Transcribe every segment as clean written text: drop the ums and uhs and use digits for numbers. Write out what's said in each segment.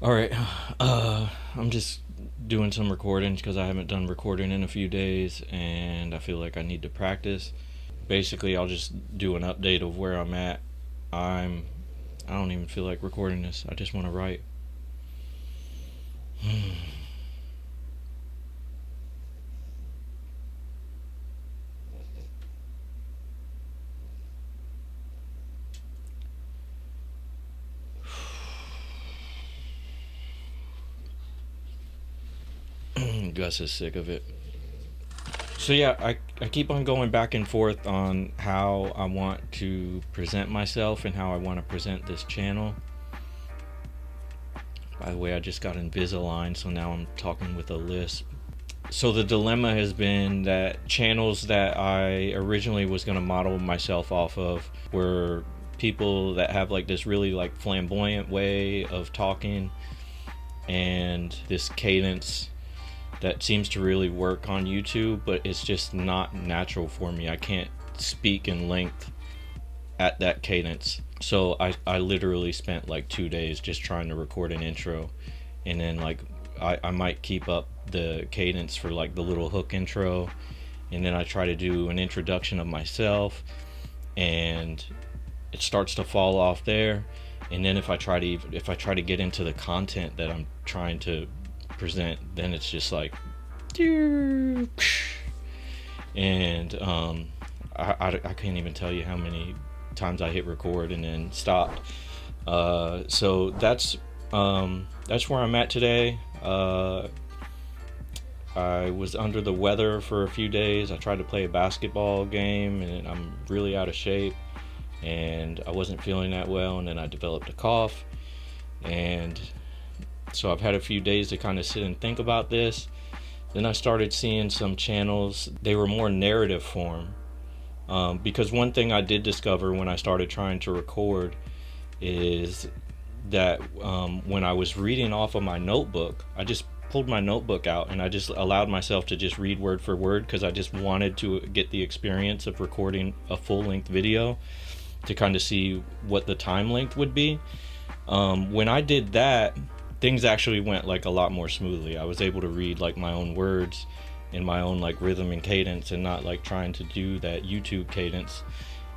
All right. I'm just doing some recordings because I haven't done recording in a few days and I feel like I need to practice. Basically, I'll just do an update of where I'm at. I'm I don't even feel like recording this. I just want to write. Gus is sick of it. So yeah, I keep on going back and forth on how I want to present myself and how I want to present this channel. By the way, I just got Invisalign, so now I'm talking with a lisp. So the dilemma has been that channels that I originally was going to model myself off of were people that have like this really like flamboyant way of talking and this cadence that seems to really work on YouTube, but it's just not natural for me. I can't speak in length at that cadence. So I literally spent like 2 days just trying to record an intro, and then like I might keep up the cadence for like the little hook intro, and then I try to do an introduction of myself, and it starts to fall off there. And then if I try to get into the content that I'm trying to present, then it's just like and I can't even tell you how many times I hit record and then stopped. So that's where I'm at today. I was under the weather for a few days. I tried to play a basketball game and I'm really out of shape, and I wasn't feeling that well, and then I developed a cough, and so I've had a few days to kind of sit and think about this. Then I started seeing some channels, they were more narrative form, because one thing I did discover when I started trying to record is that when I was reading off of my notebook, I just pulled my notebook out and I just allowed myself to just read word for word because I just wanted to get the experience of recording a full-length video to kind of see what the time length would be. When I did that, things actually went like a lot more smoothly. I was able to read like my own words in my own like rhythm and cadence, and not like trying to do that YouTube cadence.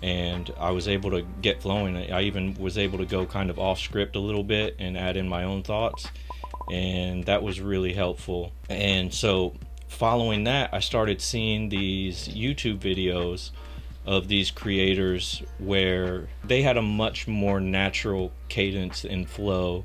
And I was able to get flowing. I even was able to go kind of off script a little bit and add in my own thoughts, and that was really helpful. And so following that, I started seeing these YouTube videos of these creators where they had a much more natural cadence and flow,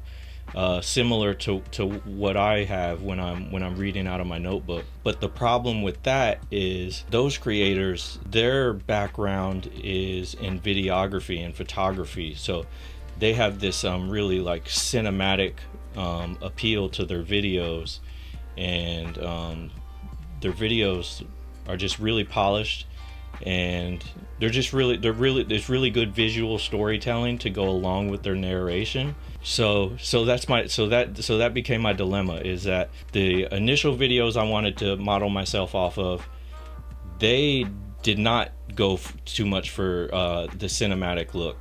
similar to what I have when I'm reading out of my notebook. But the problem with that is those creators, their background is in videography and photography, so they have this really like cinematic appeal to their videos, and their videos are just really polished, and there's really good visual storytelling to go along with their narration. So that became my dilemma, is that the initial videos I wanted to model myself off of, they did not go too much for the cinematic look.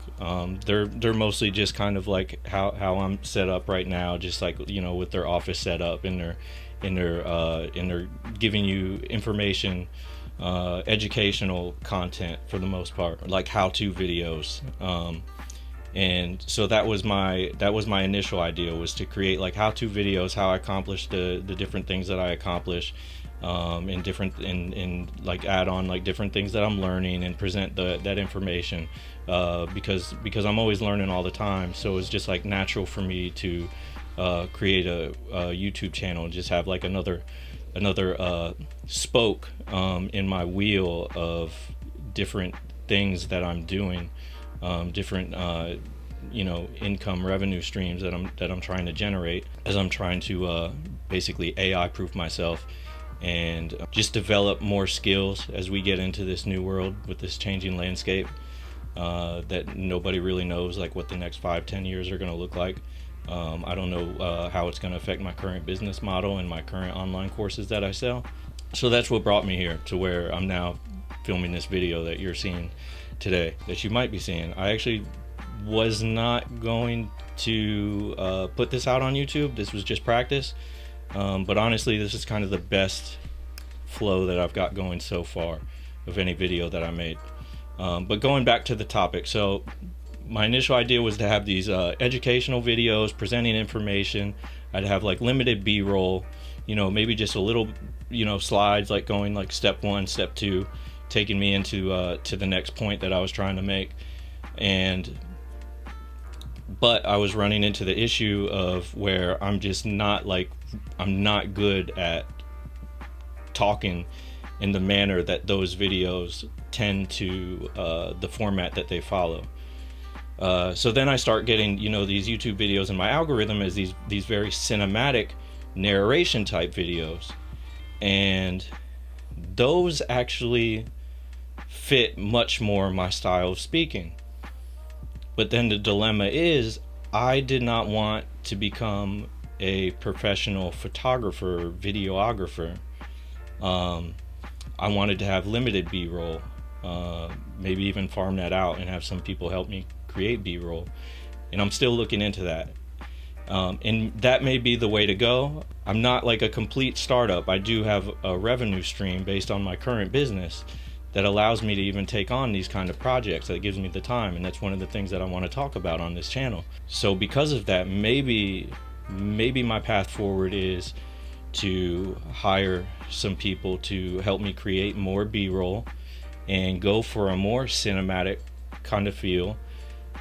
They're mostly just kind of like how I'm set up right now, just like, you know, with their office setup, and they're giving you information, educational content for the most part, like how-to videos. And so that was my initial idea, was to create like how-to videos, how I accomplish the different things that I accomplish, and like add on like different things that I'm learning and present that information, because I'm always learning all the time. So it's just like natural for me to create a YouTube channel and just have like another spoke in my wheel of different things that I'm doing, different income revenue streams that I'm trying to generate, as I'm trying to basically AI proof myself, and just develop more skills as we get into this new world with this changing landscape, that nobody really knows like what the next 5-10 years are going to look like. I don't know how it's going to affect my current business model and my current online courses that I sell. So that's what brought me here to where I'm now filming this video that you're seeing today, that you might be seeing. I actually was not going to put this out on YouTube. This was just practice, but honestly, this is kind of the best flow that I've got going so far of any video that I made. But going back to the topic, so my initial idea was to have these educational videos presenting information. I'd have like limited B-roll, maybe just a little, slides, like going like step 1, step 2, taking me into to the next point that I was trying to make. But I was running into the issue of where I'm not good at talking in the manner that those videos tend to, the format that they follow. So then I start getting, these YouTube videos in my algorithm as these very cinematic narration type videos. And those actually fit much more my style of speaking. But then the dilemma is, I did not want to become a professional photographer, videographer. I wanted to have limited B-roll, maybe even farm that out and have some people help me create B-roll. And I'm still looking into that. And that may be the way to go. I'm not like a complete startup. I do have a revenue stream based on my current business that allows me to even take on these kind of projects, that gives me the time, and that's one of the things that I want to talk about on this channel. So because of that, maybe my path forward is to hire some people to help me create more B-roll and go for a more cinematic kind of feel.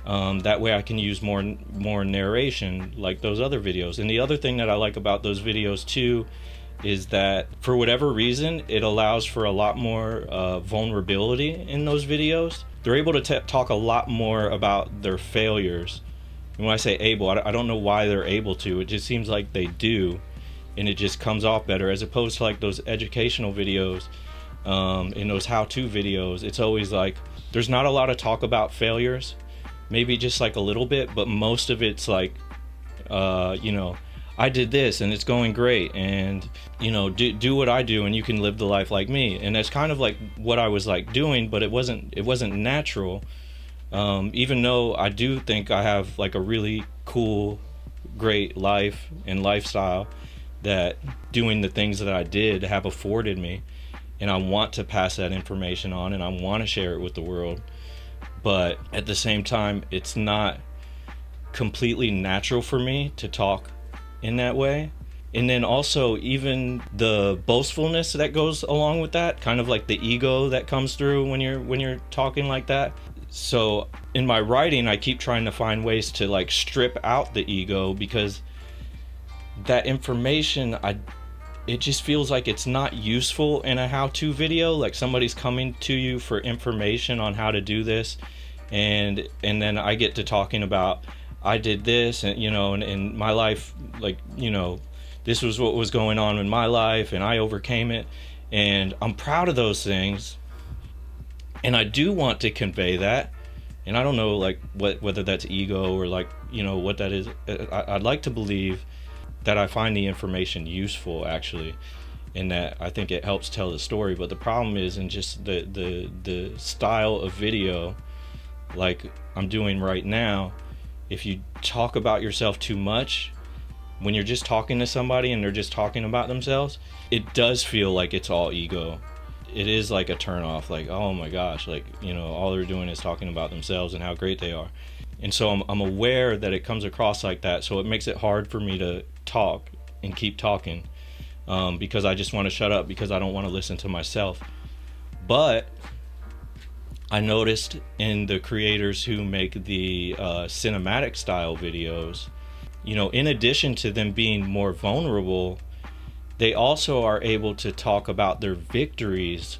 That way I can use more narration like those other videos. And the other thing that I like about those videos too is that for whatever reason, it allows for a lot more vulnerability in those videos. They're able to talk a lot more about their failures. And when I say able, I don't know why they're able to. It just seems like they do, and it just comes off better, as opposed to like those educational videos, in those how-to videos. It's always like there's not a lot of talk about failures, maybe just like a little bit, but most of it's like, I did this and it's going great, and do what I do and you can live the life like me. And that's kind of like what I was like doing, but it wasn't natural. Even though I do think I have like a really cool, great life and lifestyle that doing the things that I did have afforded me, and I want to pass that information on and I want to share it with the world. But at the same time, it's not completely natural for me to talk in that way. And then also even the boastfulness that goes along with that, kind of like the ego that comes through when you're talking like that. So in my writing, I keep trying to find ways to like strip out the ego, because that information, it just feels like it's not useful in a how-to video. Like somebody's coming to you for information on how to do this, and then I get to talking about I did this, and in my life, like this was what was going on in my life and I overcame it, and I'm proud of those things, and I do want to convey that. And I don't know like whether that's ego or like what that is. I'd like to believe that I find the information useful actually, and that I think it helps tell the story. But the problem is in just the style of video like I'm doing right now. If you talk about yourself too much when you're just talking to somebody and they're just talking about themselves, it does feel like it's all ego. It is like a turn off, like, oh my gosh, like all they're doing is talking about themselves and how great they are. And so I'm aware that it comes across like that, so it makes it hard for me to talk and keep talking, because I just want to shut up, because I don't want to listen to myself. But I noticed in the creators who make the cinematic style videos, in addition to them being more vulnerable, they also are able to talk about their victories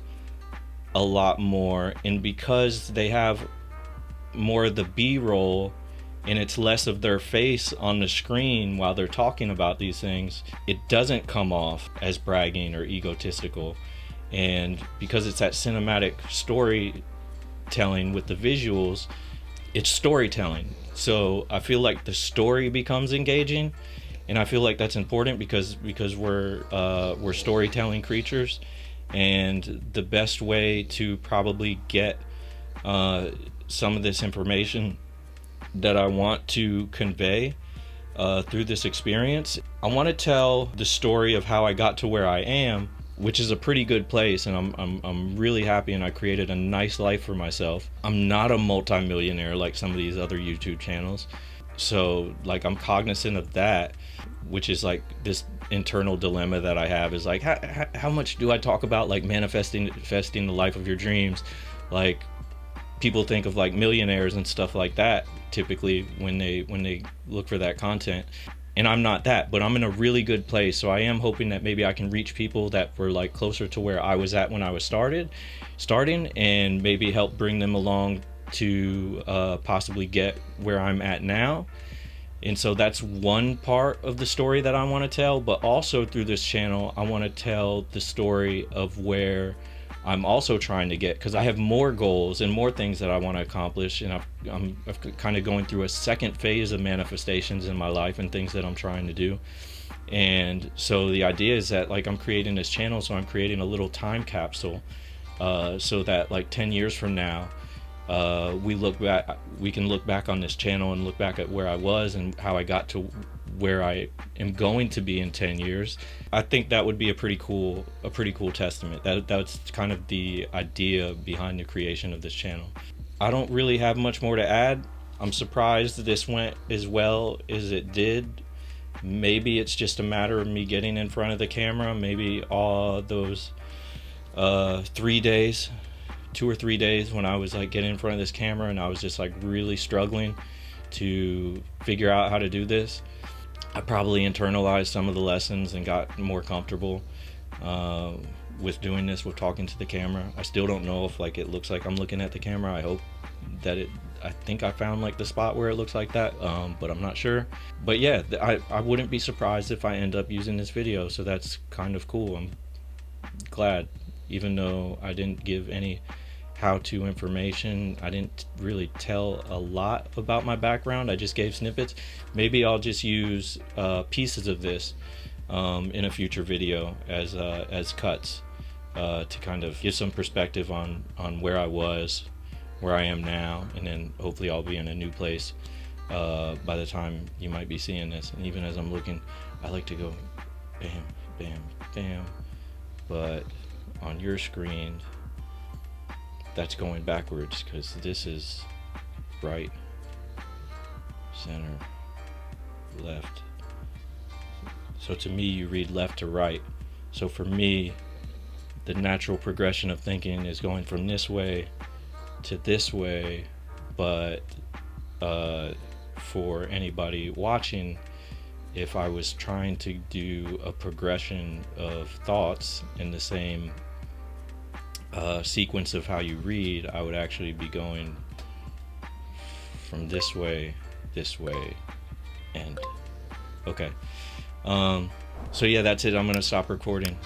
a lot more. And because they have more of the B-roll and it's less of their face on the screen while they're talking about these things, it doesn't come off as bragging or egotistical. And because it's that cinematic storytelling with the visuals, it's storytelling. So I feel like the story becomes engaging, and I feel like that's important because we're storytelling creatures, and the best way to probably get some of this information that I want to convey through this experience. I want to tell the story of how I got to where I am, which is a pretty good place, and I'm really happy, and I created a nice life for myself. I'm not a multimillionaire like some of these other YouTube channels, so like I'm cognizant of that, which is like this internal dilemma that I have is like how much do I talk about like manifesting the life of your dreams. Like people think of like millionaires and stuff like that typically when they look for that content, and I'm not that, but I'm in a really good place. So I am hoping that maybe I can reach people that were like closer to where I was at when I was starting, and maybe help bring them along to possibly get where I'm at now. And so that's one part of the story that I want to tell, but also through this channel I want to tell the story of where I'm also trying to get, because I have more goals and more things that I want to accomplish, and I'm kind of going through a second phase of manifestations in my life and things that I'm trying to do. And so the idea is that like I'm creating this channel, so I'm creating a little time capsule, so that like 10 years from now, we can look back on this channel and look back at where I was and how I got to where I am going to be in 10 years. I think that would be a pretty cool testament. That's kind of the idea behind the creation of this channel. I don't really have much more to add. I'm surprised this went as well as it did. Maybe it's just a matter of me getting in front of the camera. Maybe all those 3 days, 2 or 3 days when I was like getting in front of this camera and I was just like really struggling to figure out how to do this, I probably internalized some of the lessons and got more comfortable with doing this, with talking to the camera. I still don't know if like it looks like I'm looking at the camera. I hope that I think I found like the spot where it looks like that, but I'm not sure. But yeah, I wouldn't be surprised if I end up using this video, so that's kind of cool. I'm glad, even though I didn't give any how-to information. I didn't really tell a lot about my background. I just gave snippets. Maybe I'll just use pieces of this in a future video as cuts to kind of give some perspective on where I was, where I am now, and then hopefully I'll be in a new place by the time you might be seeing this. And even as I'm looking, I like to go bam, bam, bam, but on your screen that's going backwards, because this is right, center, left. So to me, you read left to right. So for me, the natural progression of thinking is going from this way to this way. But for anybody watching, if I was trying to do a progression of thoughts in the same sequence of how you read, I would actually be going from this way, and okay. So yeah, that's it. I'm gonna stop recording.